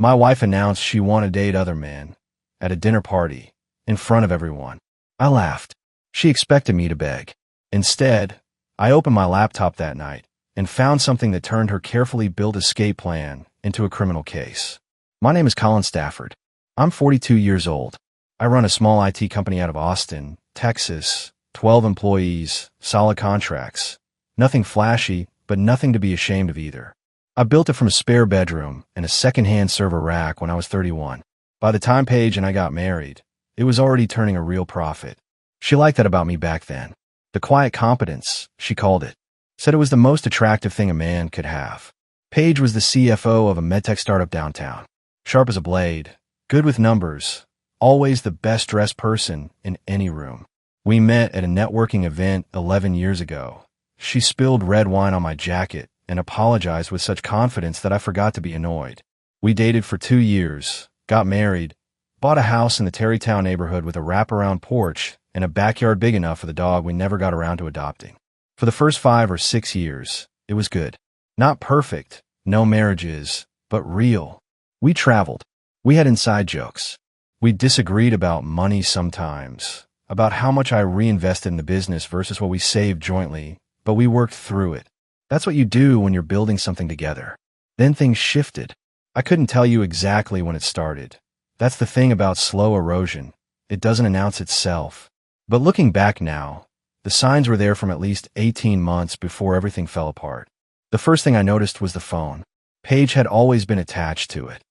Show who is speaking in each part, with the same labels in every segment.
Speaker 1: My wife announced she wanted to date other men at a dinner party in front of everyone. I laughed. She expected me to beg. Instead, I opened my laptop that night and found something that turned her carefully built escape plan into a criminal case. My name is Colin Stafford. I'm 42 years old. I run a small IT company out of Austin, Texas, 12 employees, solid contracts. Nothing flashy, but nothing to be ashamed of either. I built it from a spare bedroom and a second-hand server rack when I was 31. By the time Paige and I got married, it was already turning a real profit. She liked that about me back then. The quiet competence, she called it. Said it was the most attractive thing a man could have. Paige was the CFO of a medtech startup downtown. Sharp as a blade, good with numbers, always the best-dressed person in any room. We met at a networking event 11 years ago. She spilled red wine on my jacket and apologized with such confidence that I forgot to be annoyed. We dated for 2 years, got married, bought a house in the Terrytown neighborhood with a wraparound porch and a backyard big enough for the dog we never got around to adopting. For the first 5 or 6 years, it was good. Not perfect, no marriages, but real. We traveled. We had inside jokes. We disagreed about money sometimes, about how much I reinvested in the business versus what we saved jointly, but we worked through it. That's what you do when you're building something together. Then things shifted. I couldn't tell you exactly when it started. That's the thing about slow erosion. It doesn't announce itself. But looking back now, the signs were there from at least 18 months before everything fell apart. The first thing I noticed was the phone. Paige had always been attached to it.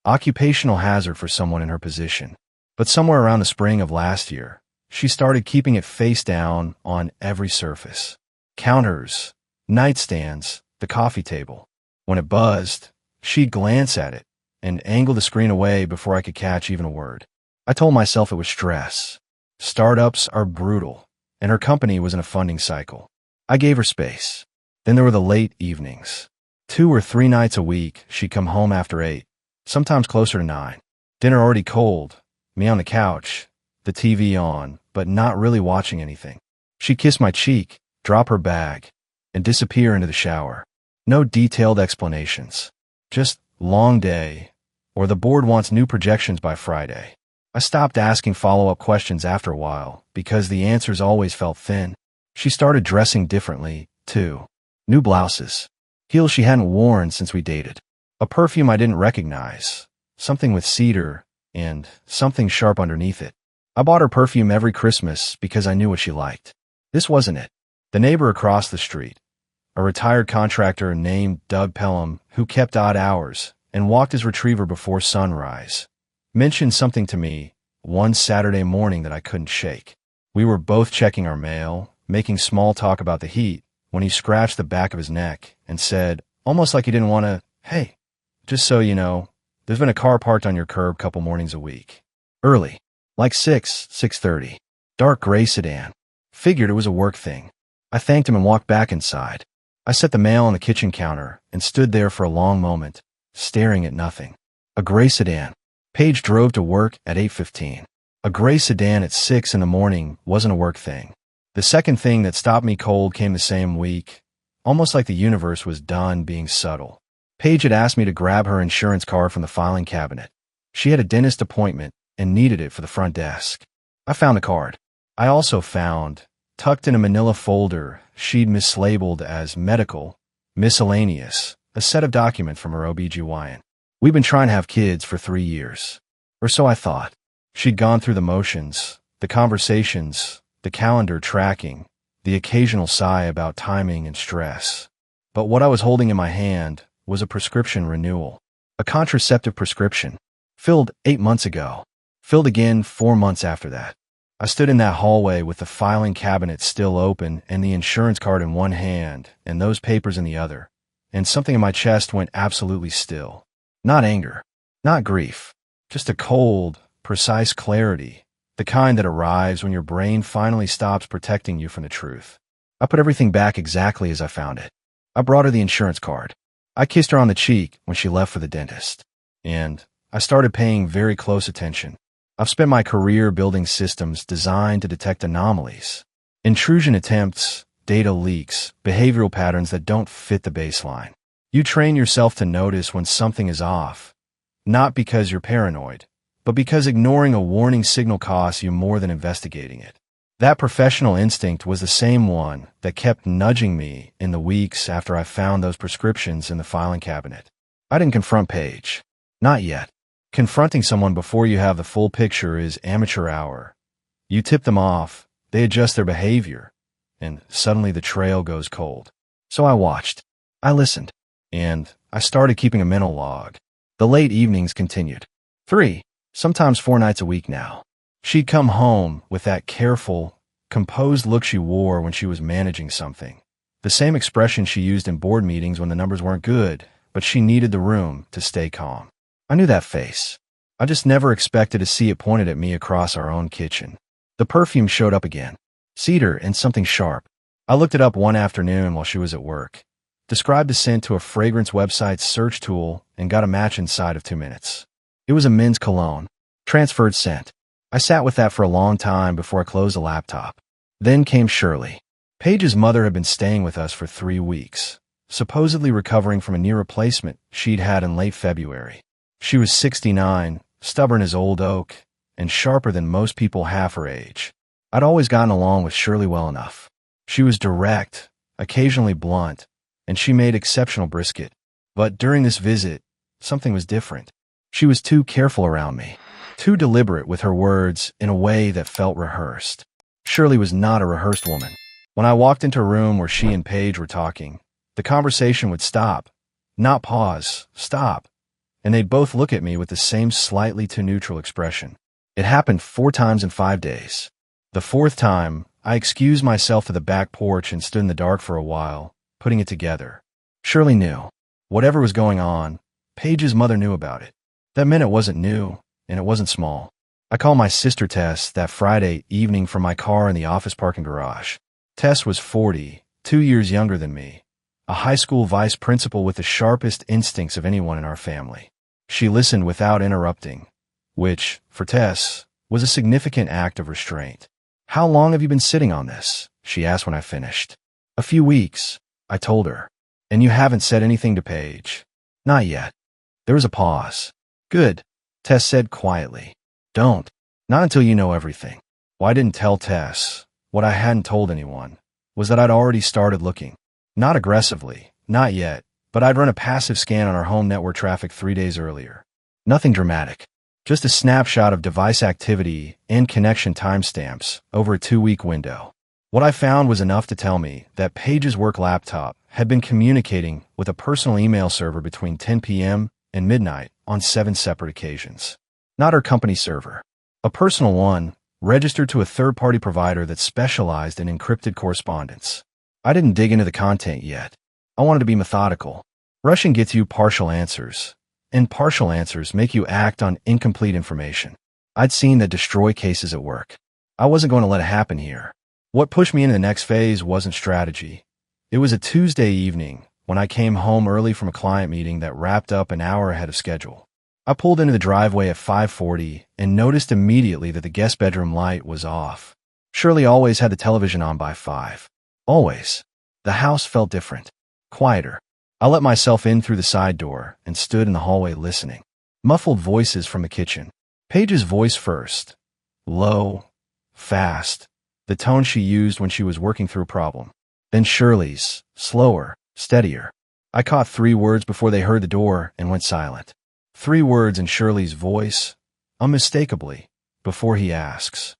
Speaker 1: Occupational hazard for someone in her position. But somewhere around the spring of last year, she started keeping it face down on every surface. Counters, nightstands, the coffee table. When it buzzed, she'd glance at it and angle the screen away before I could catch even a word. I told myself it was stress. Startups are brutal, and her company was in a funding cycle. I gave her space. Then there were the late evenings. 2 or 3 nights a week, she'd come home after 8, sometimes closer to 9. Dinner already cold, me on the couch, the TV on, but not really watching anything. She'd kiss my cheek, drop her bag, and disappear into the shower. No detailed explanations. Just long day, or the board wants new projections by Friday. I stopped asking follow-up questions after a while because the answers always felt thin. She started dressing differently, too. New blouses. Heels she hadn't worn since we dated. A perfume I didn't recognize. Something with cedar and something sharp underneath it. I bought her perfume every Christmas because I knew what she liked. This wasn't it. The neighbor across the street, a retired contractor named Doug Pelham who kept odd hours and walked his retriever before sunrise, mentioned something to me one Saturday morning that I couldn't shake. We were both checking our mail, making small talk about the heat, when he scratched the back of his neck and said, almost like he didn't want to, "Hey, just so you know, there's been a car parked on your curb couple mornings a week. Early, like 6:30. Dark gray sedan. Figured it was a work thing." I thanked him and walked back inside. I set the mail on the kitchen counter and stood there for a long moment, staring at nothing. A gray sedan. Paige drove to work at 8:15. A gray sedan at 6 in the morning wasn't a work thing. The second thing that stopped me cold came the same week, almost like the universe was done being subtle. Paige had asked me to grab her insurance card from the filing cabinet. She had a dentist appointment and needed it for the front desk. I found the card. I also found, tucked in a manila folder she'd mislabeled as medical, miscellaneous, a set of documents from her OBGYN. We'd been trying to have kids for 3 years. Or so I thought. She'd gone through the motions, the conversations, the calendar tracking, the occasional sigh about timing and stress. But what I was holding in my hand was a prescription renewal. A contraceptive prescription. Filled 8 months ago. Filled again 4 months after that. I stood in that hallway with the filing cabinet still open and the insurance card in one hand and those papers in the other, and something in my chest went absolutely still. Not anger, not grief, just a cold, precise clarity, the kind that arrives when your brain finally stops protecting you from the truth. I put everything back exactly as I found it. I brought her the insurance card. I kissed her on the cheek when she left for the dentist. And I started paying very close attention. I've spent my career building systems designed to detect anomalies, intrusion attempts, data leaks, behavioral patterns that don't fit the baseline. You train yourself to notice when something is off, Not because you're paranoid, but because ignoring a warning signal costs you more than investigating it. That professional instinct was the same one that kept nudging me in the weeks after I found those prescriptions in the filing cabinet. I didn't confront Paige. Not yet. Confronting someone before you have the full picture is amateur hour. You tip them off, they adjust their behavior, and suddenly the trail goes cold. So I watched. I listened. And I started keeping a mental log. The late evenings continued. 3, sometimes 4 nights a week now. She'd come home with that careful, composed look she wore when she was managing something. The same expression she used in board meetings when the numbers weren't good, but she needed the room to stay calm. I knew that face. I just never expected to see it pointed at me across our own kitchen. The perfume showed up again. Cedar and something sharp. I looked it up one afternoon while she was at work. Described the scent to a fragrance website's search tool and got a match inside of 2 minutes. It was a men's cologne. Transferred scent. I sat with that for a long time before I closed the laptop. Then came Shirley. Paige's mother had been staying with us for 3 weeks, supposedly recovering from a knee replacement she'd had in late February. She was 69, stubborn as old oak, and sharper than most people half her age. I'd always gotten along with Shirley well enough. She was direct, occasionally blunt, and she made exceptional brisket. But during this visit, something was different. She was too careful around me, too deliberate with her words in a way that felt rehearsed. Shirley was not a rehearsed woman. When I walked into a room where she and Paige were talking, the conversation would stop, not pause, stop, and they'd both look at me with the same slightly too neutral expression. It happened 4 times in 5 days. The 4th time, I excused myself to the back porch and stood in the dark for a while, putting it together. Shirley knew. Whatever was going on, Paige's mother knew about it. That meant it wasn't new, and it wasn't small. I called my sister Tess that Friday evening from my car in the office parking garage. Tess was 40, 2 years younger than me, a high school vice principal with the sharpest instincts of anyone in our family. She listened without interrupting, which, for Tess, was a significant act of restraint. "How long have you been sitting on this?" she asked when I finished. "A few weeks," I told her. "And you haven't said anything to Paige?" "Not yet." There was a pause. "Good," Tess said quietly. "Don't. Not until you know everything." Well, I didn't tell Tess. What I hadn't told anyone was that I'd already started looking. Not aggressively, not yet, but I'd run a passive scan on our home network traffic 3 days earlier. Nothing dramatic. Just a snapshot of device activity and connection timestamps over a 2-week window. What I found was enough to tell me that Paige's work laptop had been communicating with a personal email server between 10 p.m. and midnight on 7 separate occasions. Not her company server. A personal one, registered to a third-party provider that specialized in encrypted correspondence. I didn't dig into the content yet. I wanted to be methodical. Rushing gets you partial answers, and partial answers make you act on incomplete information. I'd seen that destroy cases at work. I wasn't going to let it happen here. What pushed me into the next phase wasn't strategy. It was a Tuesday evening when I came home early from a client meeting that wrapped up an hour ahead of schedule. I pulled into the driveway at 5:40 and noticed immediately that the guest bedroom light was off. Shirley always had the television on by 5. Always. The house felt different. Quieter. I let myself in through the side door and stood in the hallway listening. Muffled voices from the kitchen. Paige's voice first. Low. Fast. The tone she used when she was working through a problem. Then Shirley's. Slower. Steadier. I caught 3 words before they heard the door and went silent. 3 words in Shirley's voice, unmistakably, before he asks.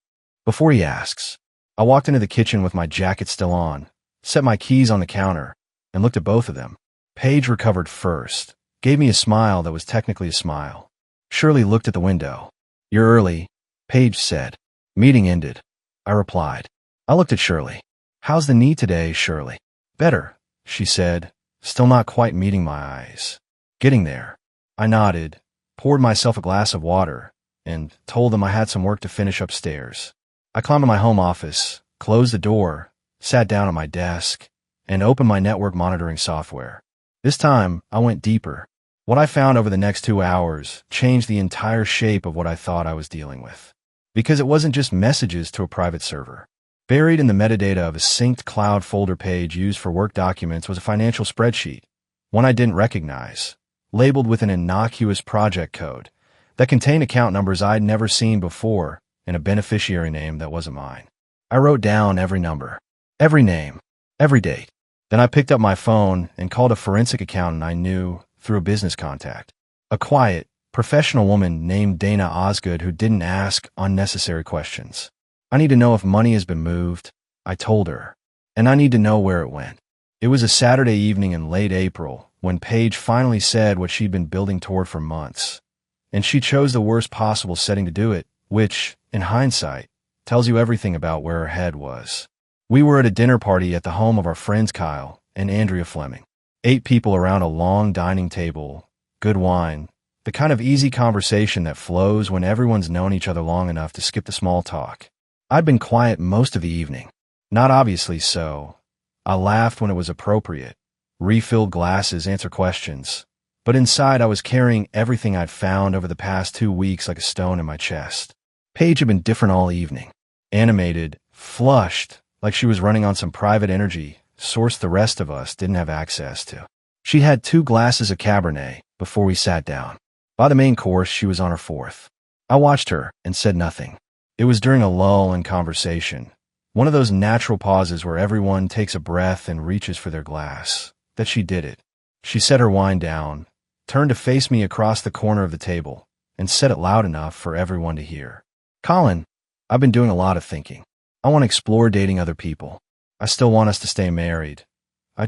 Speaker 1: Before he asks. I walked into the kitchen with my jacket still on, set my keys on the counter, and looked at both of them. Paige recovered first, gave me a smile that was technically a smile. Shirley looked at the window. "You're early," Paige said. "Meeting ended," I replied. I looked at Shirley. "How's the knee today, Shirley?" "Better," she said, still not quite meeting my eyes. "Getting there." I nodded, poured myself a glass of water, and told them I had some work to finish upstairs. I climbed to my home office, closed the door, sat down at my desk, and opened my network monitoring software. This time, I went deeper. What I found over the next 2 hours changed the entire shape of what I thought I was dealing with. Because it wasn't just messages to a private server. Buried in the metadata of a synced cloud folder page used for work documents was a financial spreadsheet, one I didn't recognize, labeled with an innocuous project code that contained account numbers I'd never seen before and a beneficiary name that wasn't mine. I wrote down every number, every name, every date. Then I picked up my phone and called a forensic accountant I knew through a business contact. A quiet, professional woman named Dana Osgood who didn't ask unnecessary questions. I need to know if money has been moved, I told her, and I need to know where it went. It was a Saturday evening in late April when Paige finally said what she'd been building toward for months. And she chose the worst possible setting to do it, which, in hindsight, tells you everything about where her head was. We were at a dinner party at the home of our friends Kyle and Andrea Fleming. 8 people around a long dining table, good wine, the kind of easy conversation that flows when everyone's known each other long enough to skip the small talk. I'd been quiet most of the evening. Not obviously so. I laughed when it was appropriate, refilled glasses, answered questions. But inside I was carrying everything I'd found over the past 2 weeks like a stone in my chest. Paige had been different all evening. Animated, flushed, like she was running on some private energy source the rest of us didn't have access to. She had 2 glasses of Cabernet before we sat down. By the main course, she was on her 4th. I watched her and said nothing. It was during a lull in conversation, one of those natural pauses where everyone takes a breath and reaches for their glass, that she did it. She set her wine down, turned to face me across the corner of the table, and said it loud enough for everyone to hear. Colin, I've been doing a lot of thinking. I want to explore dating other people. I still want us to stay married. I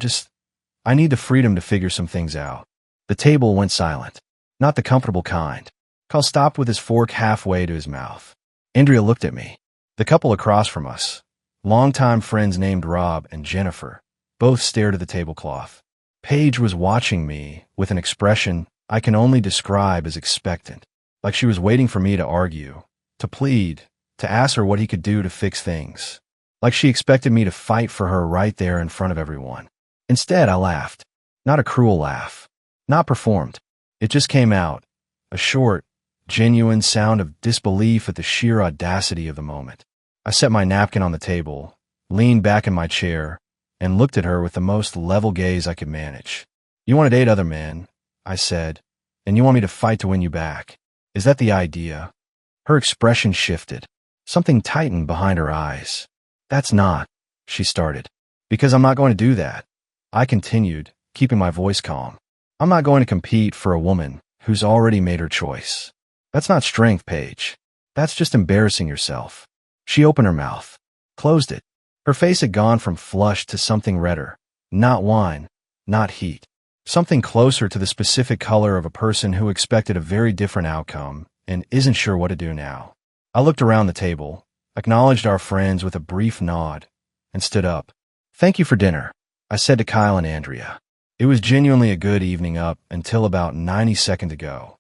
Speaker 1: need the freedom to figure some things out. The table went silent. Not the comfortable kind. Carl stopped with his fork halfway to his mouth. Andrea looked at me. The couple across from us, longtime friends named Rob and Jennifer, both stared at the tablecloth. Paige was watching me with an expression I can only describe as expectant, like she was waiting for me to argue, to plead, to ask her what he could do to fix things, like she expected me to fight for her right there in front of everyone. Instead, I laughed. Not a cruel laugh. Not performed. It just came out, a short, genuine sound of disbelief at the sheer audacity of the moment. I set my napkin on the table, leaned back in my chair, and looked at her with the most level gaze I could manage. You want to date other men, I said, and you want me to fight to win you back. Is that the idea? Her expression shifted. Something tightened behind her eyes. That's not, she started. Because I'm not going to do that. I continued, keeping my voice calm. I'm not going to compete for a woman who's already made her choice. That's not strength, Paige. That's just embarrassing yourself. She opened her mouth, closed it. Her face had gone from flushed to something redder. Not wine, not heat. Something closer to the specific color of a person who expected a very different outcome and isn't sure what to do now. I looked around the table, acknowledged our friends with a brief nod, and stood up. Thank you for dinner, I said to Kyle and Andrea. It was genuinely a good evening up until about 90 seconds ago.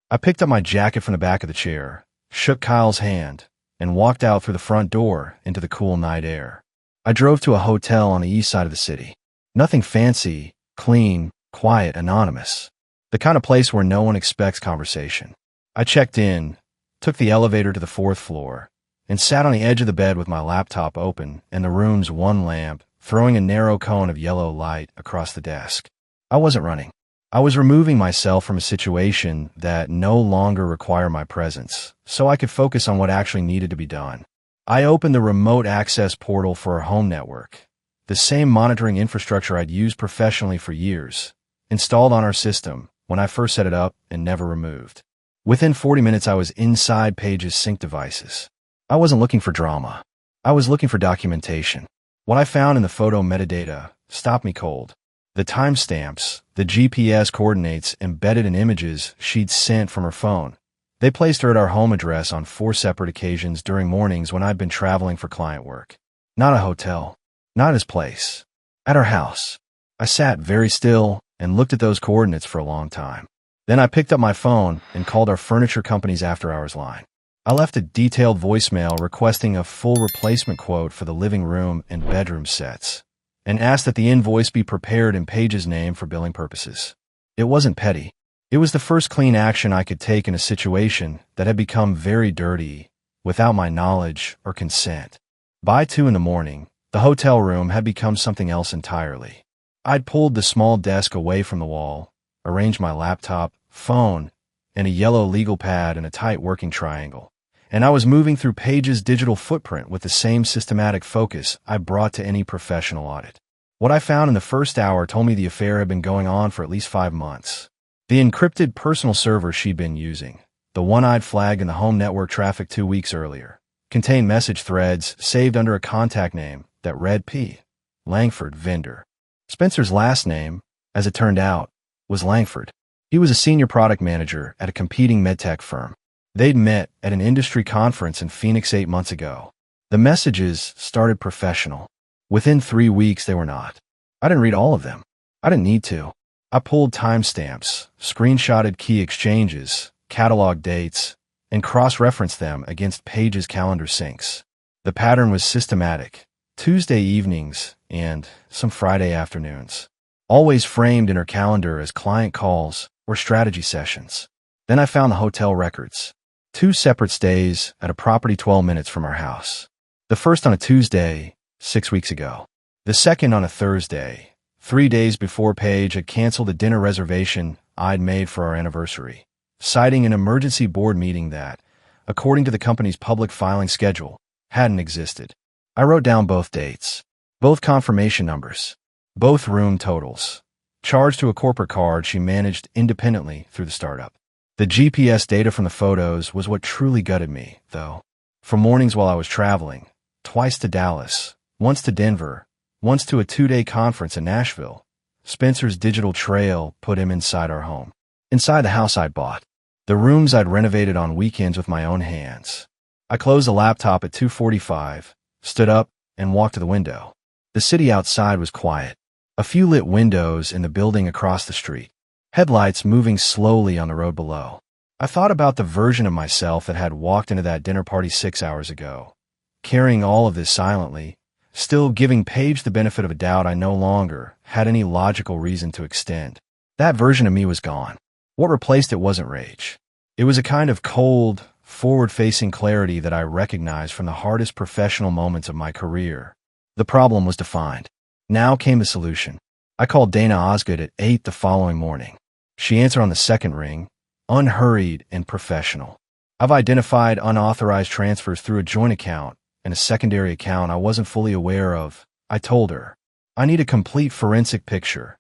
Speaker 1: I picked up my jacket from the back of the chair, shook Kyle's hand, and walked out through the front door into the cool night air. I drove to a hotel on the east side of the city. Nothing fancy, clean, quiet, anonymous. The kind of place where no one expects conversation. I checked in, took the elevator to the 4th floor, and sat on the edge of the bed with my laptop open and the room's one lamp throwing a narrow cone of yellow light across the desk. I wasn't running. I was removing myself from a situation that no longer required my presence, so I could focus on what actually needed to be done. I opened the remote access portal for our home network, the same monitoring infrastructure I'd used professionally for years, installed on our system when I first set it up and never removed. Within 40 minutes, I was inside Paige's sync devices. I wasn't looking for drama. I was looking for documentation. What I found in the photo metadata stopped me cold. The timestamps, the GPS coordinates embedded in images she'd sent from her phone. They placed her at our home address on 4 separate occasions during mornings when I'd been traveling for client work. Not a hotel. Not his place. At her house. I sat very still and looked at those coordinates for a long time. Then I picked up my phone and called our furniture company's after-hours line. I left a detailed voicemail requesting a full replacement quote for the living room and bedroom sets, and asked that the invoice be prepared in Paige's name for billing purposes. It wasn't petty. It was the first clean action I could take in a situation that had become very dirty without my knowledge or consent. By 2 in the morning, the hotel room had become something else entirely. I'd pulled the small desk away from the wall, arranged my laptop, phone, and a yellow legal pad in a tight working triangle. And I was moving through Paige's digital footprint with the same systematic focus I brought to any professional audit. What I found in the first hour told me the affair had been going on for at least 5 months. The encrypted personal server she'd been using, the one I'd flagged in the home network traffic 2 weeks earlier, contained message threads saved under a contact name that read P. Langford, vendor. Spencer's last name, as it turned out, was Langford. He was a senior product manager at a competing medtech firm. They'd met at an industry conference in Phoenix 8 months ago. The messages started professional. Within 3 weeks, they were not. I didn't read all of them. I didn't need to. I pulled timestamps, screenshotted key exchanges, catalog dates, and cross-referenced them against Paige's calendar syncs. The pattern was systematic. Tuesday evenings and some Friday afternoons. Always framed in her calendar as client calls or strategy sessions. Then I found the hotel records. 2 separate stays at a property 12 minutes from our house. The first on a Tuesday, 6 weeks ago. The second on a Thursday, 3 days before Paige had canceled a dinner reservation I'd made for our anniversary, citing an emergency board meeting that, according to the company's public filing schedule, hadn't existed. I wrote down both dates, both confirmation numbers, both room totals, charged to a corporate card she managed independently through the startup. The GPS data from the photos was what truly gutted me, though. For mornings while I was traveling, twice to Dallas, once to Denver, once to a 2-day conference in Nashville, Spencer's digital trail put him inside our home. Inside the house I'd bought. The rooms I'd renovated on weekends with my own hands. I closed the laptop at 2:45, stood up, and walked to the window. The city outside was quiet. A few lit windows in the building across the street. Headlights moving slowly on the road below. I thought about the version of myself that had walked into that dinner party 6 hours ago, carrying all of this silently, still giving Paige the benefit of a doubt I no longer had any logical reason to extend. That version of me was gone. What replaced it wasn't rage. It was a kind of cold, forward-facing clarity that I recognized from the hardest professional moments of my career. The problem was defined. Now came the solution. I called Dana Osgood at 8 the following morning. She answered on the second ring, unhurried and professional. I've identified unauthorized transfers through a joint account and a secondary account I wasn't fully aware of. I told her, I need a complete forensic picture,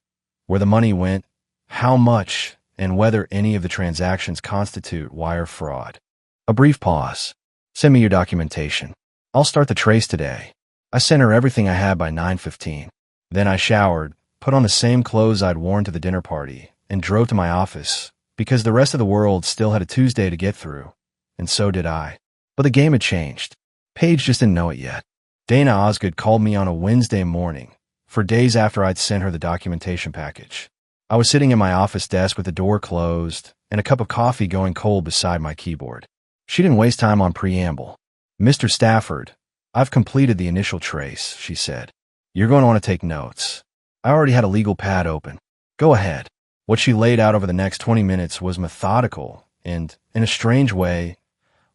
Speaker 1: where the money went, how much, and whether any of the transactions constitute wire fraud. A brief pause. Send me your documentation. I'll start the trace today. I sent her everything I had by 9:15. Then I showered, put on the same clothes I'd worn to the dinner party, and drove to my office, because the rest of the world still had a Tuesday to get through, and so did I. But the game had changed. Paige just didn't know it yet. Dana Osgood called me on a Wednesday morning, for days after I'd sent her the documentation package. I was sitting at my office desk with the door closed and a cup of coffee going cold beside my keyboard. She didn't waste time on preamble. Mr. Stafford, I've completed the initial trace, she said. You're going to want to take notes. I already had a legal pad open. Go ahead. What she laid out over the next 20 minutes was methodical and, in a strange way,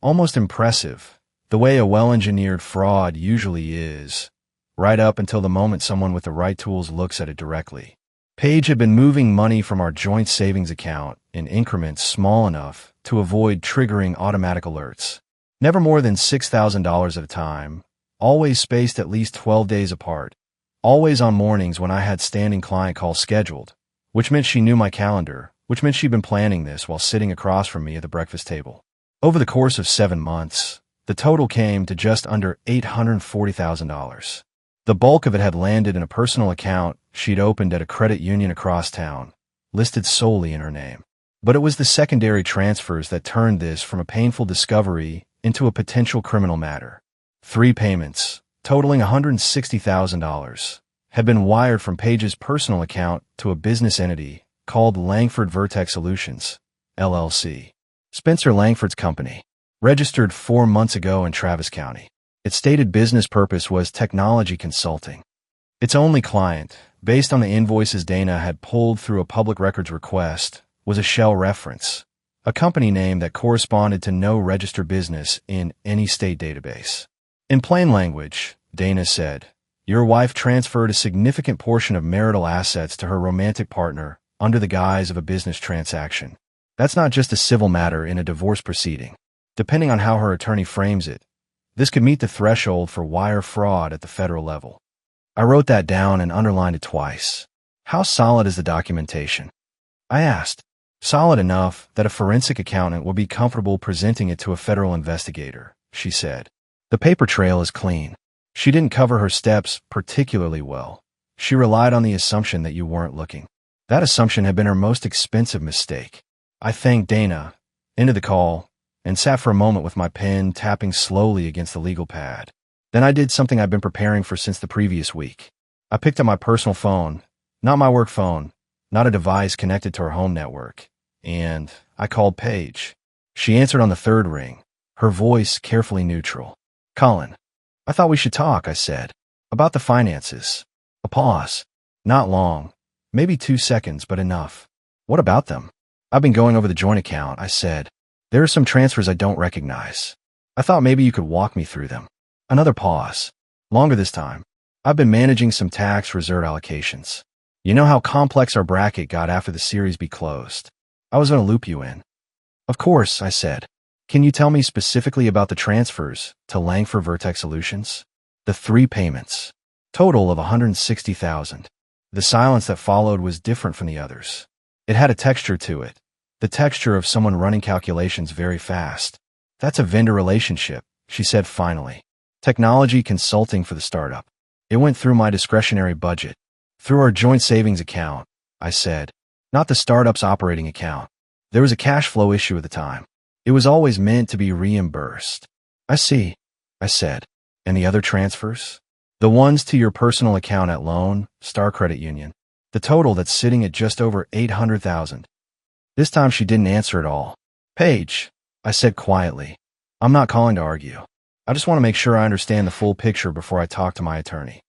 Speaker 1: almost impressive, the way a well-engineered fraud usually is, right up until the moment someone with the right tools looks at it directly. Paige had been moving money from our joint savings account in increments small enough to avoid triggering automatic alerts. Never more than $6,000 at a time, always spaced at least 12 days apart, always on mornings when I had standing client calls scheduled, which meant she knew my calendar, which meant she'd been planning this while sitting across from me at the breakfast table. Over the course of 7 months, the total came to just under $840,000. The bulk of it had landed in a personal account she'd opened at a credit union across town, listed solely in her name. But it was the secondary transfers that turned this from a painful discovery into a potential criminal matter. 3 payments, totaling $160,000, had been wired from Paige's personal account to a business entity called Langford Vertex Solutions, LLC. Spencer Langford's company, registered 4 months ago in Travis County. Its stated business purpose was technology consulting. Its only client, based on the invoices Dana had pulled through a public records request, was a shell reference, a company name that corresponded to no registered business in any state database. In plain language, Dana said, your wife transferred a significant portion of marital assets to her romantic partner, under the guise of a business transaction. That's not just a civil matter in a divorce proceeding. Depending on how her attorney frames it, this could meet the threshold for wire fraud at the federal level. I wrote that down and underlined it twice. How solid is the documentation? I asked. Solid enough that a forensic accountant would be comfortable presenting it to a federal investigator, she said. The paper trail is clean. She didn't cover her steps particularly well. She relied on the assumption that you weren't looking. That assumption had been her most expensive mistake. I thanked Dana, ended the call, and sat for a moment with my pen tapping slowly against the legal pad. Then I did something I've been preparing for since the previous week. I picked up my personal phone, not my work phone, not a device connected to her home network, and I called Paige. She answered on the third ring, her voice carefully neutral. Colin, I thought we should talk, I said. About the finances. A pause. Not long. Maybe 2 seconds, but enough. What about them? I've been going over the joint account, I said. There are some transfers I don't recognize. I thought maybe you could walk me through them. Another pause. Longer this time. I've been managing some tax reserve allocations. You know how complex our bracket got after the Series B closed. I was going to loop you in. Of course, I said. Can you tell me specifically about the transfers to Langford Vertex Solutions? The 3 payments. Total of $160,000. The silence that followed was different from the others. It had a texture to it. The texture of someone running calculations very fast. That's a vendor relationship, she said finally. Technology consulting for the startup. It went through my discretionary budget. Through our joint savings account, I said. Not the startup's operating account. There was a cash flow issue at the time. It was always meant to be reimbursed. I see, I said. And the other transfers? The ones to your personal account at Loan Star Credit Union. The total that's sitting at just over $800,000. This time she didn't answer at all. Paige, I said quietly. I'm not calling to argue. I just want to make sure I understand the full picture before I talk to my attorney.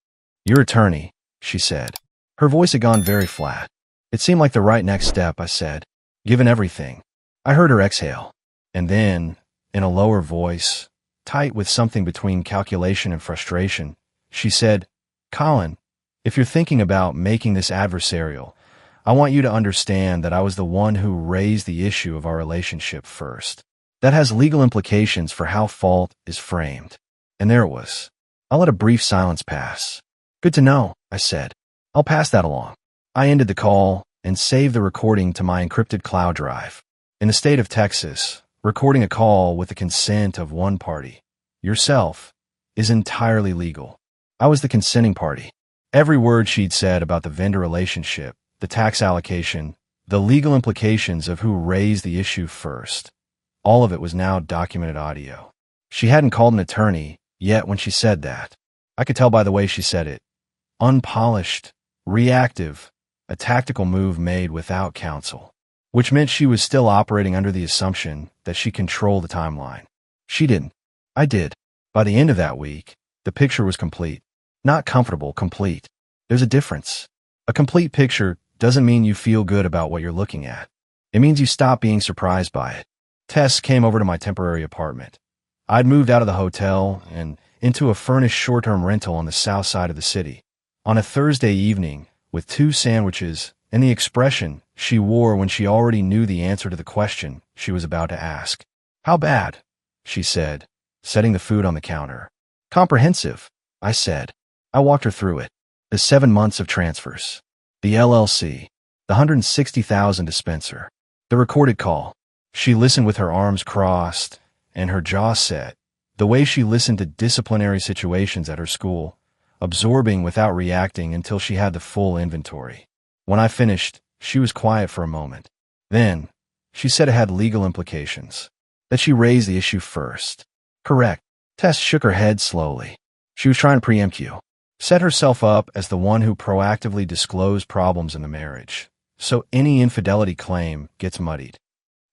Speaker 1: Your attorney, she said. Her voice had gone very flat. It seemed like the right next step, I said. Given everything. I heard her exhale. And then, in a lower voice, tight with something between calculation and frustration, she said, Colin, if you're thinking about making this adversarial, I want you to understand that I was the one who raised the issue of our relationship first. That has legal implications for how fault is framed. And there it was. I'll let a brief silence pass. Good to know, I said. I'll pass that along. I ended the call and saved the recording to my encrypted cloud drive. In the state of Texas, recording a call with the consent of one party, yourself, is entirely legal. I was the consenting party. Every word she'd said about the vendor relationship, the tax allocation, the legal implications of who raised the issue first, all of it was now documented audio. She hadn't called an attorney yet when she said that. I could tell by the way she said it. Unpolished, reactive, a tactical move made without counsel. Which meant she was still operating under the assumption that she controlled the timeline. She didn't. I did. By the end of that week, the picture was complete. Not comfortable, complete. There's a difference. A complete picture doesn't mean you feel good about what you're looking at. It means you stop being surprised by it. Tess came over to my temporary apartment. I'd moved out of the hotel and into a furnished short-term rental on the south side of the city. On a Thursday evening, with 2 sandwiches and the expression she wore when she already knew the answer to the question she was about to ask. How bad? She said, setting the food on the counter. Comprehensive, I said. I walked her through it. The 7 months of transfers. The LLC. The $160,000 dispenser. The recorded call. She listened with her arms crossed and her jaw set, the way she listened to disciplinary situations at her school, absorbing without reacting until she had the full inventory. When I finished, she was quiet for a moment. Then, she said it had legal implications. That she raised the issue first. Correct. Tess shook her head slowly. She was trying to preempt you. Set herself up as the one who proactively disclosed problems in the marriage. So any infidelity claim gets muddied.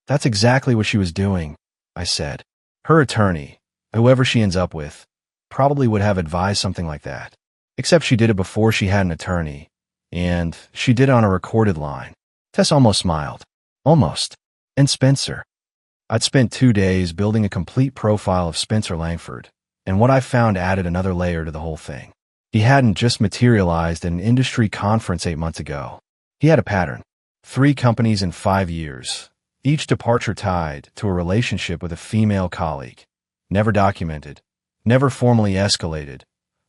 Speaker 1: That's exactly what she was doing, I said. Her attorney, whoever she ends up with, probably would have advised something like that. Except she did it before she had an attorney. And she did it on a recorded line. Tess almost smiled. Almost. And Spencer. I'd spent 2 days building a complete profile of Spencer Langford, and what I found added another layer to the whole thing. He hadn't just materialized at an industry conference 8 months ago. He had a pattern. 3 companies in 5 years, each departure tied to a relationship with a female colleague. Never documented, never formally escalated,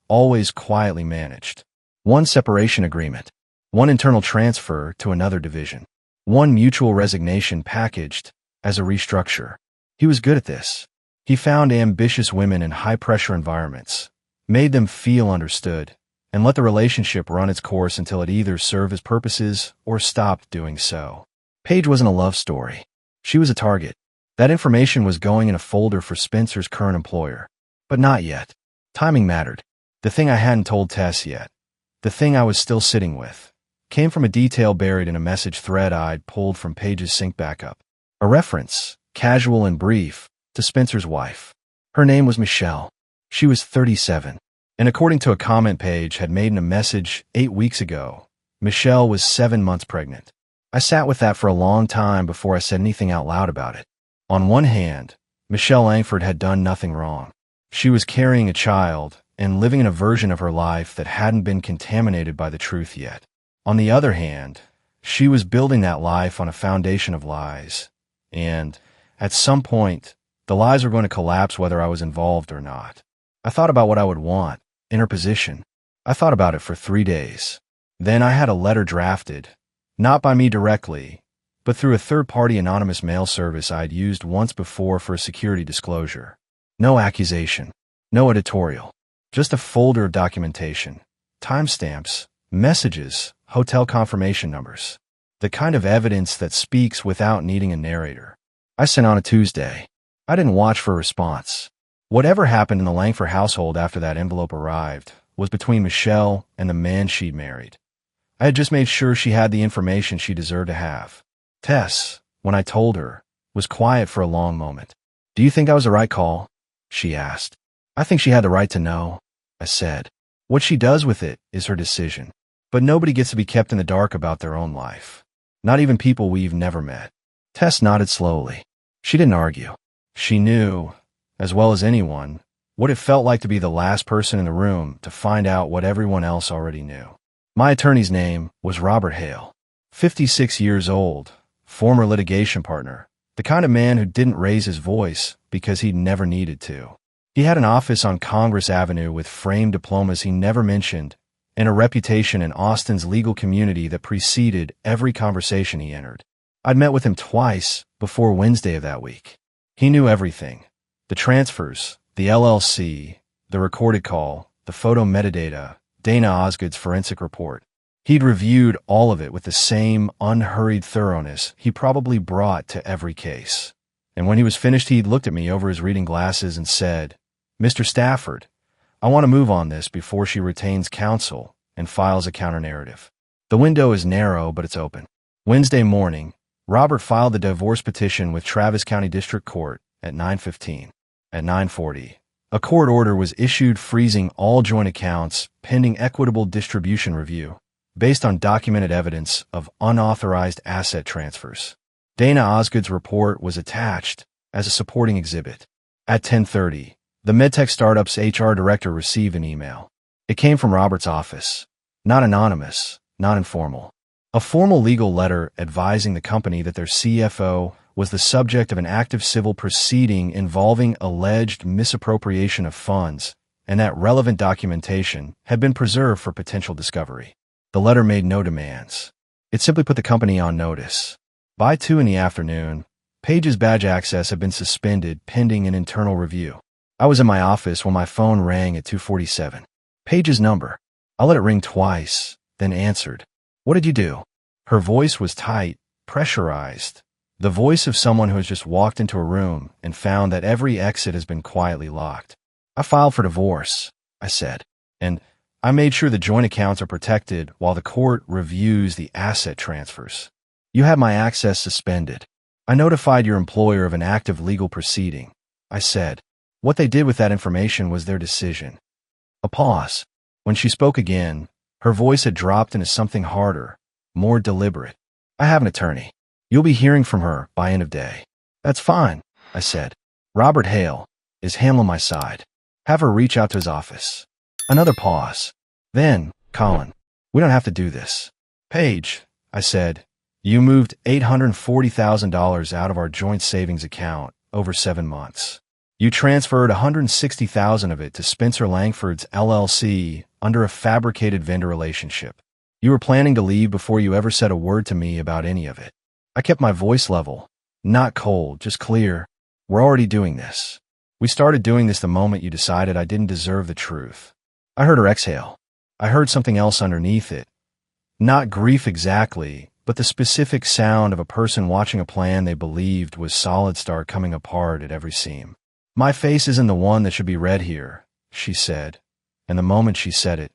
Speaker 1: always quietly managed. 1 separation agreement, 1 internal transfer to another division, 1 mutual resignation packaged as a restructure. He was good at this. He found ambitious women in high-pressure environments, made them feel understood, and let the relationship run its course until it either served his purposes or stopped doing so. Paige wasn't a love story. She was a target. That information was going in a folder for Spencer's current employer. But not yet. Timing mattered. The thing I hadn't told Tess yet, the thing I was still sitting with, came from a detail buried in a message thread I'd pulled from Paige's sync backup. A reference, casual and brief, to Spencer's wife. Her name was Michelle. She was 37. And according to a comment Paige had made in a message 8 weeks ago, Michelle was 7 months pregnant. I sat with that for a long time before I said anything out loud about it. On one hand, Michelle Langford had done nothing wrong. She was carrying a child and living in a version of her life that hadn't been contaminated by the truth yet. On the other hand, she was building that life on a foundation of lies. And, at some point, the lies were going to collapse whether I was involved or not. I thought about what I would want, in her position. I thought about it for 3 days. Then I had a letter drafted, not by me directly, but through a third-party anonymous mail service I'd used once before for a security disclosure. No accusation, no editorial, just a folder of documentation, timestamps, messages, hotel confirmation numbers. The kind of evidence that speaks without needing a narrator. I sent on a Tuesday. I didn't watch for a response. Whatever happened in the Langford household after that envelope arrived was between Michelle and the man she'd married. I had just made sure she had the information she deserved to have. Tess, when I told her, was quiet for a long moment. "Do you think that was the right call?" she asked. "I think she had the right to know," I said. "What she does with it is her decision. But nobody gets to be kept in the dark about their own life. Not even people we've never met." Tess nodded slowly. She didn't argue. She knew, as well as anyone, what it felt like to be the last person in the room to find out what everyone else already knew. My attorney's name was Robert Hale, 56 years old, former litigation partner, the kind of man who didn't raise his voice because he'd never needed to. He had an office on Congress Avenue with framed diplomas he never mentioned and a reputation in Austin's legal community that preceded every conversation he entered. I'd met with him twice before Wednesday of that week. He knew everything. The transfers, the LLC, the recorded call, the photo metadata, Dana Osgood's forensic report. He'd reviewed all of it with the same unhurried thoroughness he probably brought to every case. And when he was finished, he'd looked at me over his reading glasses and said, "Mr. Stafford, I want to move on this before she retains counsel and files a counter-narrative. The window is narrow, but it's open." Wednesday morning, Robert filed the divorce petition with Travis County District Court at 9:15. At 9:40, a court order was issued freezing all joint accounts pending equitable distribution review, based on documented evidence of unauthorized asset transfers. Dana Osgood's report was attached as a supporting exhibit. At 10:30, the MedTech startup's HR director received an email. It came from Robert's office. Not anonymous, not informal. A formal legal letter advising the company that their CFO was the subject of an active civil proceeding involving alleged misappropriation of funds, and that relevant documentation had been preserved for potential discovery. The letter made no demands. It simply put the company on notice. By 2 in the afternoon, Paige's badge access had been suspended pending an internal review. I was in my office when my phone rang at 2:47. Paige's number. I let it ring twice, then answered. "What did you do?" Her voice was tight, pressurized. The voice of someone who has just walked into a room and found that every exit has been quietly locked. "I filed for divorce," I said, "and I made sure the joint accounts are protected while the court reviews the asset transfers. You had my access suspended. I notified your employer of an active legal proceeding," I said. What they did with that information was their decision. A pause. When she spoke again, her voice had dropped into something harder, more deliberate. "I have an attorney. You'll be hearing from her by end of day." "That's fine," I said. "Robert Hale is handling my side. Have her reach out to his office." Another pause. Then, "Colin, we don't have to do this." "Paige," I said, You moved $840,000 out of our joint savings account over 7 months. You transferred $160,000 of it to Spencer Langford's LLC under a fabricated vendor relationship. You were planning to leave before you ever said a word to me about any of it. I kept my voice level, not cold, just clear. We're already doing this. We started doing this the moment you decided I didn't deserve the truth. I heard her exhale. I heard something else underneath it. Not grief exactly, but the specific sound of a person watching a plan they believed was solid start coming apart at every seam. My face isn't the one that should be read here, she said. And the moment she said it,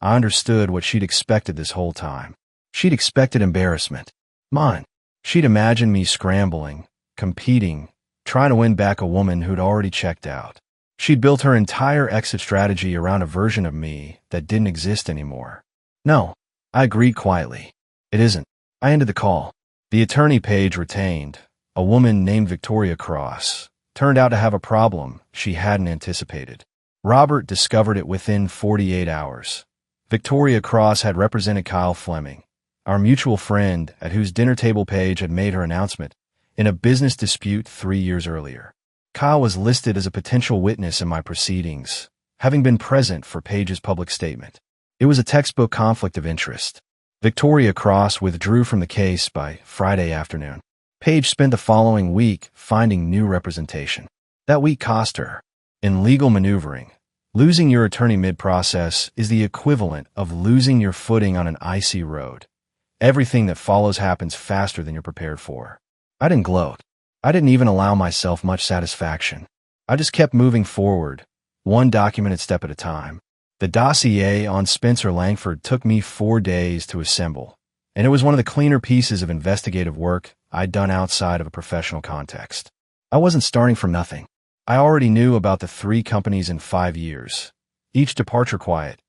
Speaker 1: I understood what she'd expected this whole time. She'd expected embarrassment. Mine. She'd imagined me scrambling, competing, trying to win back a woman who'd already checked out. She'd built her entire exit strategy around a version of me that didn't exist anymore. No, I agreed quietly. It isn't. I ended the call. The attorney Paige retained, a woman named Victoria Cross, turned out to have a problem she hadn't anticipated. Robert discovered it within 48 hours. Victoria Cross had represented Kyle Fleming, our mutual friend at whose dinner table Paige had made her announcement, in a business dispute 3 years earlier. Kyle was listed as a potential witness in my proceedings, having been present for Paige's public statement. It was a textbook conflict of interest. Victoria Cross withdrew from the case by Friday afternoon. Paige spent the following week finding new representation. That week cost her. In legal maneuvering, losing your attorney mid-process is the equivalent of losing your footing on an icy road. Everything that follows happens faster than you're prepared for. I didn't gloat. I didn't even allow myself much satisfaction. I just kept moving forward, one documented step at a time. The dossier on Spencer Langford took me 4 days to assemble, and it was one of the cleaner pieces of investigative work I'd done outside of a professional context. I wasn't starting from nothing. I already knew about the 3 companies in 5 years, each departure quiet,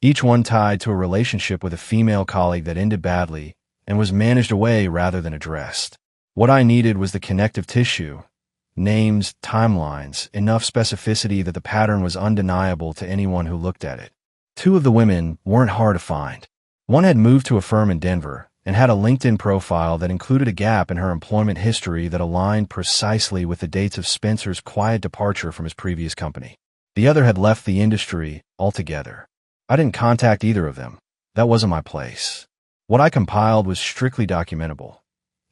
Speaker 1: each one tied to a relationship with a female colleague that ended badly and was managed away rather than addressed. What I needed was the connective tissue, names, timelines, enough specificity that the pattern was undeniable to anyone who looked at it. 2 of the women weren't hard to find. One had moved to a firm in Denver and had a LinkedIn profile that included a gap in her employment history that aligned precisely with the dates of Spencer's quiet departure from his previous company. The other had left the industry altogether. I didn't contact either of them. That wasn't my place. What I compiled was strictly documentable.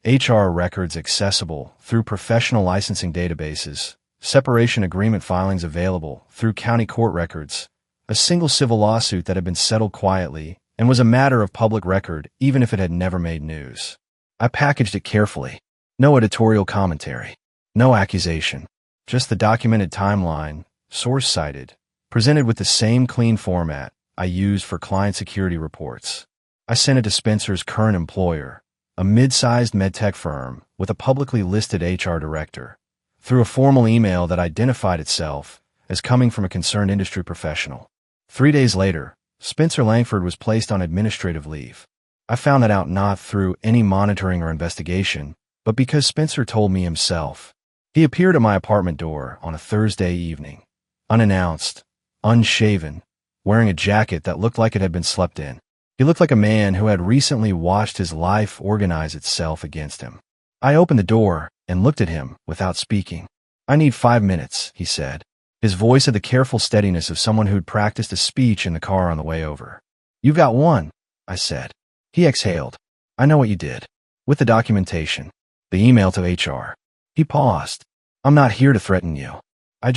Speaker 1: HR records accessible through professional licensing databases, separation agreement filings available through county court records, a single civil lawsuit that had been settled quietly and was a matter of public record even if it had never made news. I packaged it carefully. No editorial commentary. No accusation. Just the documented timeline, source-cited, presented with the same clean format I used for client security reports. I sent it to Spencer's current employer, a mid-sized medtech firm with a publicly listed HR director, through a formal email that identified itself as coming from a concerned industry professional. 3 days later, Spencer Langford was placed on administrative leave. I found that out not through any monitoring or investigation, but because Spencer told me himself. He appeared at my apartment door on a Thursday evening, unannounced, unshaven, wearing a jacket that looked like it had been slept in. He looked like a man who had recently watched his life organize itself against him. I opened the door and looked at him without speaking. "I need 5 minutes," he said. His voice had the careful steadiness of someone who'd practiced a speech in the car on the way over. "You've got 1, I said. He exhaled. "I know what you did. With the documentation. The email to HR. He paused. "I'm not here to threaten you. I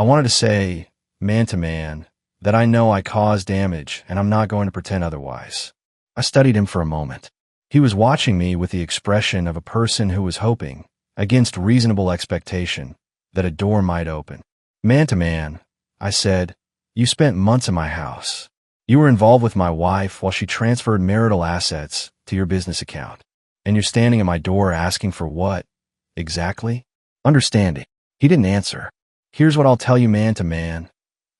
Speaker 1: wanted to say, man to man, that I know I caused damage and I'm not going to pretend otherwise." I studied him for a moment. He was watching me with the expression of a person who was hoping, against reasonable expectation, that a door might open. "Man to man," I said, "you spent months in my house. You were involved with my wife while she transferred marital assets to your business account. And you're standing at my door asking for what, exactly?" Understanding. He didn't answer. "Here's what I'll tell you, man to man,"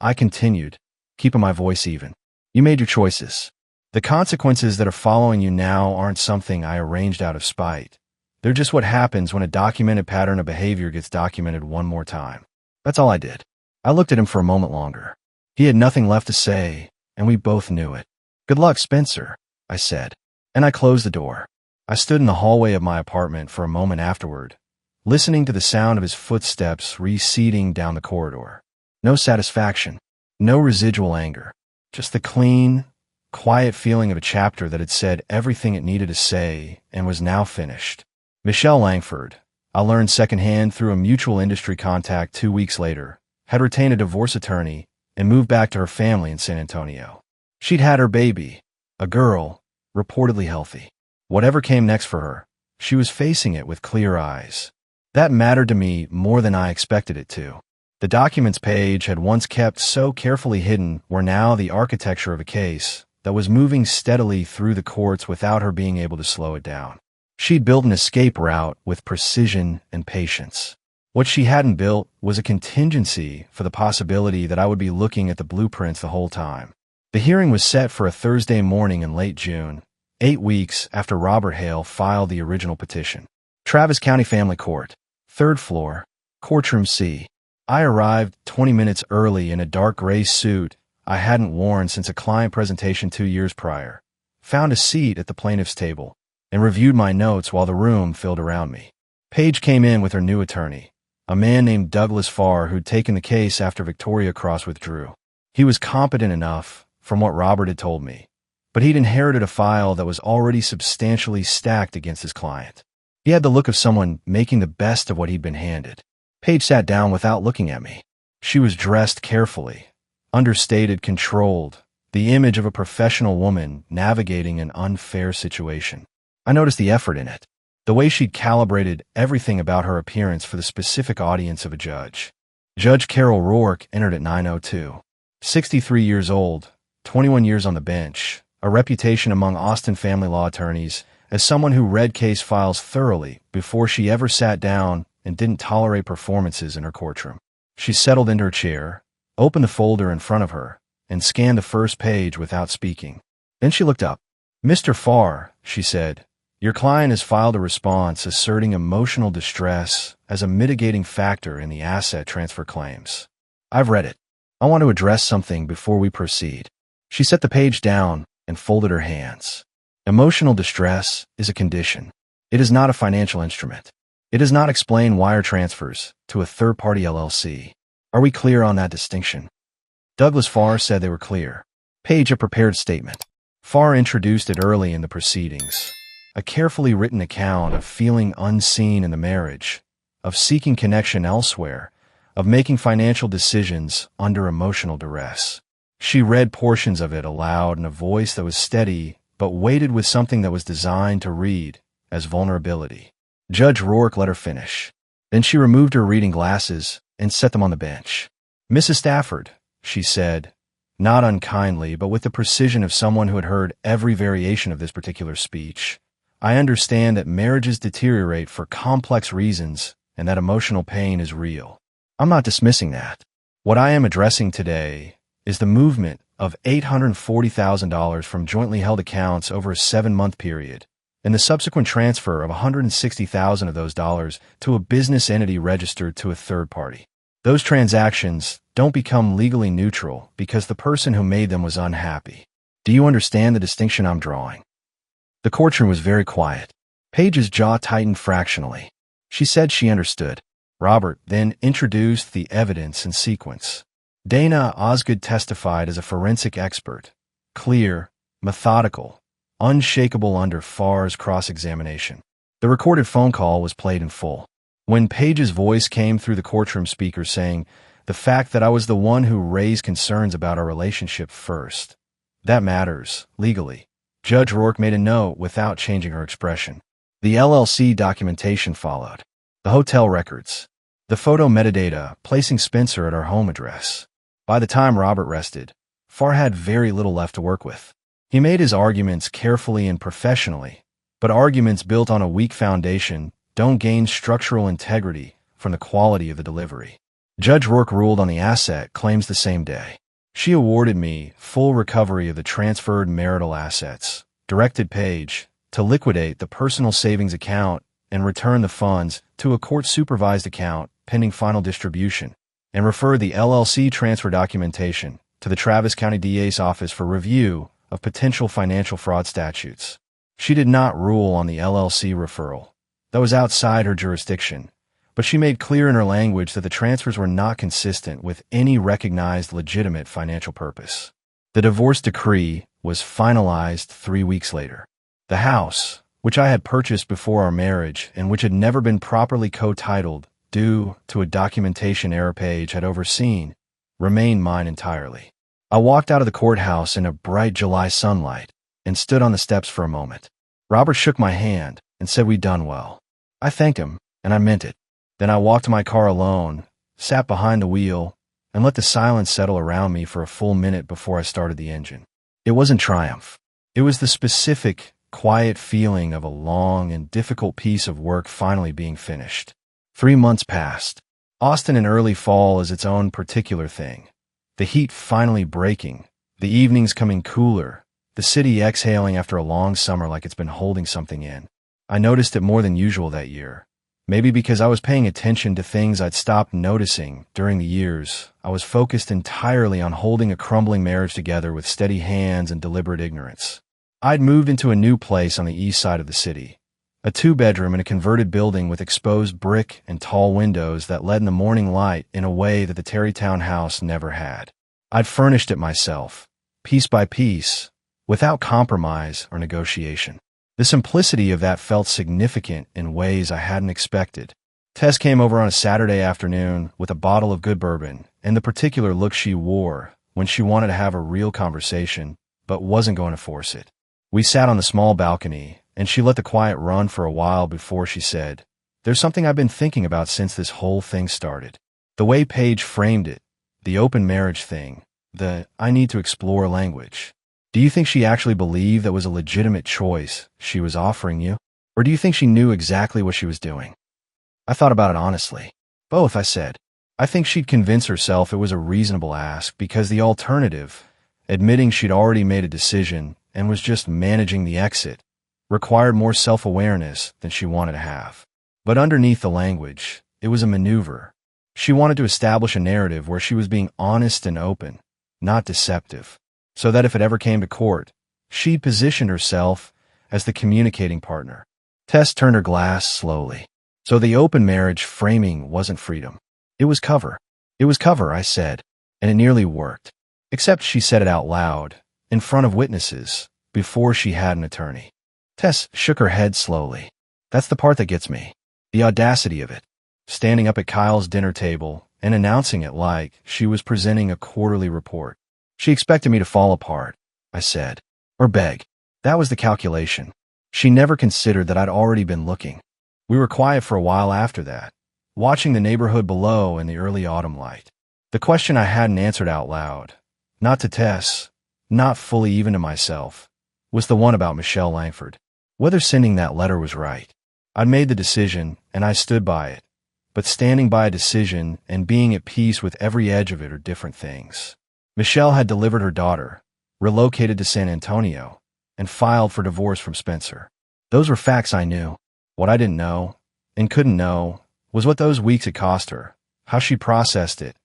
Speaker 1: I continued, keeping my voice even. "You made your choices. The consequences that are following you now aren't something I arranged out of spite. They're just what happens when a documented pattern of behavior gets documented one more time. That's all I did." I looked at him for a moment longer. He had nothing left to say, and we both knew it. "Good luck, Spencer," I said, and I closed the door. I stood in the hallway of my apartment for a moment afterward, listening to the sound of his footsteps receding down the corridor. No satisfaction, no residual anger, just the clean, quiet feeling of a chapter that had said everything it needed to say and was now finished. Michelle Langford, I learned secondhand through a mutual industry contact 2 weeks later, had retained a divorce attorney and moved back to her family in San Antonio. She'd had her baby, a girl, reportedly healthy. Whatever came next for her, she was facing it with clear eyes. That mattered to me more than I expected it to. The documents Paige had once kept so carefully hidden were now the architecture of a case that was moving steadily through the courts without her being able to slow it down. She'd built an escape route with precision and patience. What she hadn't built was a contingency for the possibility that I would be looking at the blueprints the whole time. The hearing was set for a Thursday morning in late June, 8 weeks after Robert Hale filed the original petition. Travis County Family Court, 3rd floor, courtroom C. I arrived 20 minutes early in a dark gray suit I hadn't worn since a client presentation 2 years prior, found a seat at the plaintiff's table, and reviewed my notes while the room filled around me. Paige came in with her new attorney, a man named Douglas Farr who'd taken the case after Victoria Cross withdrew. He was competent enough, from what Robert had told me, but he'd inherited a file that was already substantially stacked against his client. He had the look of someone making the best of what he'd been handed. Paige sat down without looking at me. She was dressed carefully, understated, controlled, the image of a professional woman navigating an unfair situation. I noticed the effort in it, the way she'd calibrated everything about her appearance for the specific audience of a judge. Judge Carol Rourke entered at 9:02. 63 years old, 21 years on the bench, a reputation among Austin family law attorneys as someone who read case files thoroughly before she ever sat down and didn't tolerate performances in her courtroom. She settled into her chair, opened the folder in front of her, and scanned the first page without speaking. Then she looked up. "Mr. Farr," she said, "your client has filed a response asserting emotional distress as a mitigating factor in the asset transfer claims. I've read it. I want to address something before we proceed." She set the page down and folded her hands. Emotional distress is a condition. It is not a financial instrument. It does not explain wire transfers to a third-party LLC. Are we clear on that distinction? Douglas Farr said they were clear. Paige a prepared statement. Farr introduced it early in the proceedings. A carefully written account of feeling unseen in the marriage, of seeking connection elsewhere, of making financial decisions under emotional duress. She read portions of it aloud in a voice that was steady but weighted with something that was designed to read as vulnerability. Judge Rourke let her finish. Then she removed her reading glasses and set them on the bench. "Mrs. Stafford," she said, not unkindly but with the precision of someone who had heard every variation of this particular speech, "I understand that marriages deteriorate for complex reasons and that emotional pain is real. I'm not dismissing that. What I am addressing today is the movement of $840,000 from jointly held accounts over a 7-month period, and the subsequent transfer of $160,000 of those dollars to a business entity registered to a third party. Those transactions don't become legally neutral because the person who made them was unhappy. Do you understand the distinction I'm drawing?" The courtroom was very quiet. Paige's jaw tightened fractionally. She said she understood. Robert then introduced the evidence in sequence. Dana Osgood testified as a forensic expert, clear, methodical, unshakable under Farr's cross-examination. The recorded phone call was played in full. When Paige's voice came through the courtroom speaker saying, "The fact that I was the one who raised concerns about our relationship first, that matters, legally," Judge Rourke made a note without changing her expression. The LLC documentation followed. The hotel records. The photo metadata placing Spencer at our home address. By the time Robert rested, Farr had very little left to work with. He made his arguments carefully and professionally, but arguments built on a weak foundation don't gain structural integrity from the quality of the delivery. Judge Rourke ruled on the asset claims the same day. She awarded me full recovery of the transferred marital assets, directed Paige to liquidate the personal savings account and return the funds to a court-supervised account pending final distribution, and referred the LLC transfer documentation to the Travis County DA's office for review of potential financial fraud statutes. She did not rule on the LLC referral. That was outside her jurisdiction, but she made clear in her language that the transfers were not consistent with any recognized legitimate financial purpose. The divorce decree was finalized 3 weeks later. The house, which I had purchased before our marriage and which had never been properly co-titled due to a documentation error Paige had overseen, remained mine entirely. I walked out of the courthouse in a bright July sunlight and stood on the steps for a moment. Robert shook my hand and said we'd done well. I thanked him, and I meant it. Then I walked to my car alone, sat behind the wheel, and let the silence settle around me for a full minute before I started the engine. It wasn't triumph. It was the specific, quiet feeling of a long and difficult piece of work finally being finished. 3 months passed. Austin in early fall is its own particular thing. The heat finally breaking, the evenings coming cooler, the city exhaling after a long summer like it's been holding something in. I noticed it more than usual that year. Maybe because I was paying attention to things I'd stopped noticing during the years. I was focused entirely on holding a crumbling marriage together with steady hands and deliberate ignorance. I'd moved into a new place on the east side of the city, a 2-bedroom in a converted building with exposed brick and tall windows that let in the morning light in a way that the Terrytown house never had. I'd furnished it myself, piece by piece, without compromise or negotiation. The simplicity of that felt significant in ways I hadn't expected. Tess came over on a Saturday afternoon with a bottle of good bourbon and the particular look she wore when she wanted to have a real conversation but wasn't going to force it. We sat on the small balcony, and she let the quiet run for a while before she said, "There's something I've been thinking about since this whole thing started." The way Paige framed it, the open marriage thing, the "I need to explore" language. Do you think she actually believed that was a legitimate choice she was offering you? Or do you think she knew exactly what she was doing? I thought about it honestly. Both, I said. I think she'd convince herself it was a reasonable ask because the alternative, admitting she'd already made a decision and was just managing the exit, required more self-awareness than she wanted to have. But underneath the language, it was a maneuver. She wanted to establish a narrative where she was being honest and open, not deceptive, so that if it ever came to court, she positioned herself as the communicating partner. Tess turned her glass slowly. So the open marriage framing wasn't freedom. It was cover. It was cover, I said, and it nearly worked. Except she said it out loud, in front of witnesses, before she had an attorney. Tess shook her head slowly. That's the part that gets me. The audacity of it. Standing up at Kyle's dinner table and announcing it like she was presenting a quarterly report. She expected me to fall apart, I said. Or beg. That was the calculation. She never considered that I'd already been looking. We were quiet for a while after that, watching the neighborhood below in the early autumn light. The question I hadn't answered out loud, not to Tess, not fully even to myself, was the one about Michelle Langford. Whether sending that letter was right. I'd made the decision, and I stood by it. But standing by a decision and being at peace with every edge of it are different things. Michelle had delivered her daughter, relocated to San Antonio, and filed for divorce from Spencer. Those were facts I knew. What I didn't know, and couldn't know, was what those weeks had cost her, how she processed it,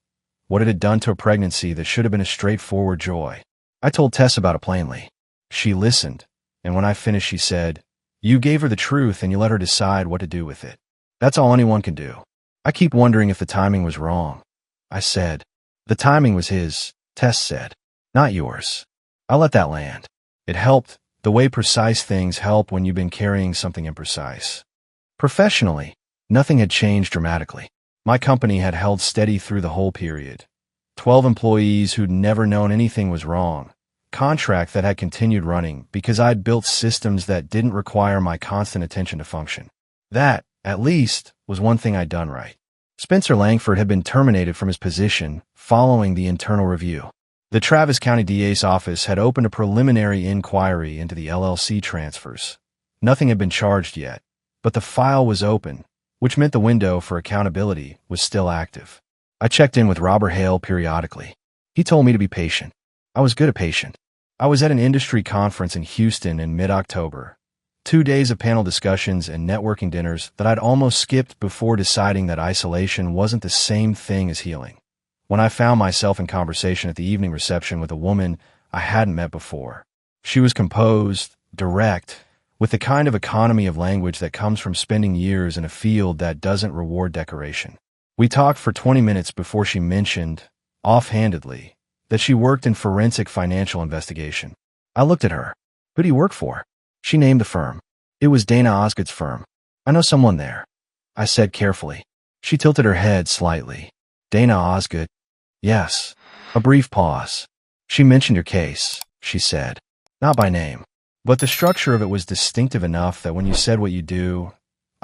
Speaker 1: what it had done to a pregnancy that should have been a straightforward joy. I told Tess about it plainly. She listened, and when I finished she said, "You gave her the truth and you let her decide what to do with it. That's all anyone can do." I keep wondering if the timing was wrong. I said. The timing was his, Tess said, not yours. I let that land. It helped, the way precise things help when you've been carrying something imprecise. Professionally, nothing had changed dramatically. My company had held steady through the whole period. 12 employees who'd never known anything was wrong. Contract that had continued running because I'd built systems that didn't require my constant attention to function. That, at least, was one thing I'd done right. Spencer Langford had been terminated from his position following the internal review. The Travis County DA's office had opened a preliminary inquiry into the LLC transfers. Nothing had been charged yet, but the file was open, which meant the window for accountability was still active. I checked in with Robert Hale periodically. He told me to be patient. I was good at patient. I was at an industry conference in Houston in mid-October. 2 days of panel discussions and networking dinners that I'd almost skipped before deciding that isolation wasn't the same thing as healing. When I found myself in conversation at the evening reception with a woman I hadn't met before. She was composed, direct, with the kind of economy of language that comes from spending years in a field that doesn't reward decoration. We talked for 20 minutes before she mentioned, offhandedly, that she worked in forensic financial investigation. I looked at her. Who do you work for? She named the firm. It was Dana Osgood's firm. I know someone there, I said carefully. She tilted her head slightly. Dana Osgood? Yes. A brief pause. She mentioned your case, she said. Not by name. But the structure of it was distinctive enough that when you said what you do,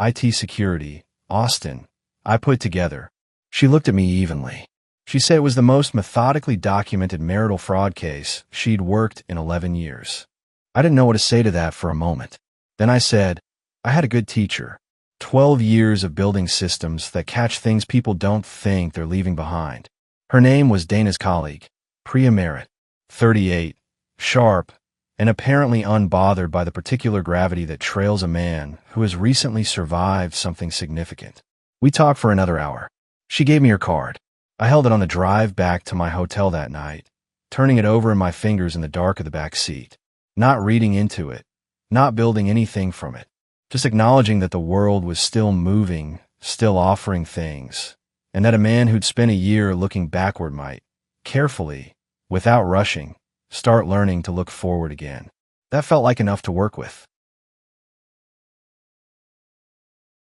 Speaker 1: IT security, Austin, I put together. She looked at me evenly. She said it was the most methodically documented marital fraud case she'd worked in 11 years. I didn't know what to say to that for a moment. Then I said, I had a good teacher. 12 years of building systems that catch things people don't think they're leaving behind. Her name was Dana's colleague, Priya Merritt, 38, sharp, and apparently unbothered by the particular gravity that trails a man who has recently survived something significant. We talked for another hour. She gave me her card. I held it on the drive back to my hotel that night, turning it over in my fingers in the dark of the back seat, not reading into it, not building anything from it, just acknowledging that the world was still moving, still offering things, and that a man who'd spent a year looking backward might, carefully, without rushing, start learning to look forward again. That felt like enough to work with.